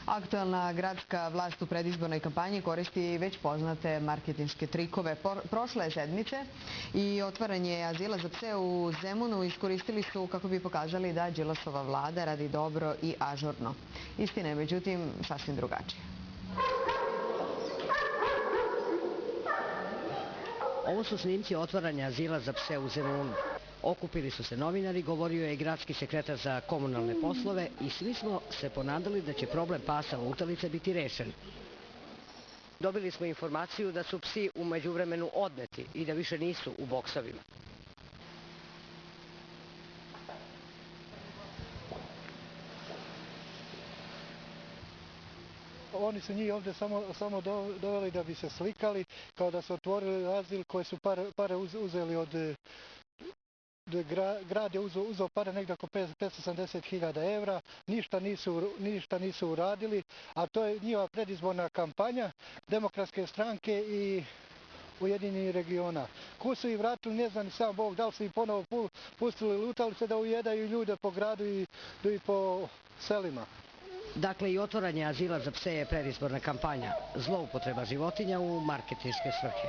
Aktualna gradska vlast u predizbornoj kampanji koristi već poznate marketinške trikove. Prošle sedmice i otvaranje azila za pse u Zemunu iskoristili su kako bi pokazali da Đilasova vlada radi dobro i ažurno. Istina je međutim sasvim drugačija. Ovo su snimci otvaranja azila za pse u Zemunu. Okupili su se novinari, govorio je i gradski sekretar za komunalne poslove i svi smo se ponadali da će problem pasa lutalice biti rešen. Dobili smo informaciju da su psi u međuvremenu odneti i da više nisu u boksovima. Oni su njih ovdje samo doveli da bi se slikali, kao da su otvorili azil koje su pare uzeli od... Grad je uzeo pare negdje oko 580.000 evra, ništa nisu uradili, a to je njihova predizborna kampanja Demokratske stranke i Ujedinjenih regiona. Ko su ih vratili, ne zna ni sam Bog, da li su ih ponovo pustili lutalice da ujedaju ljude po gradu i po selima. Dakle, i otvaranje azila za pse je predizborna kampanja, zloupotreba životinja u marketinške svrhe.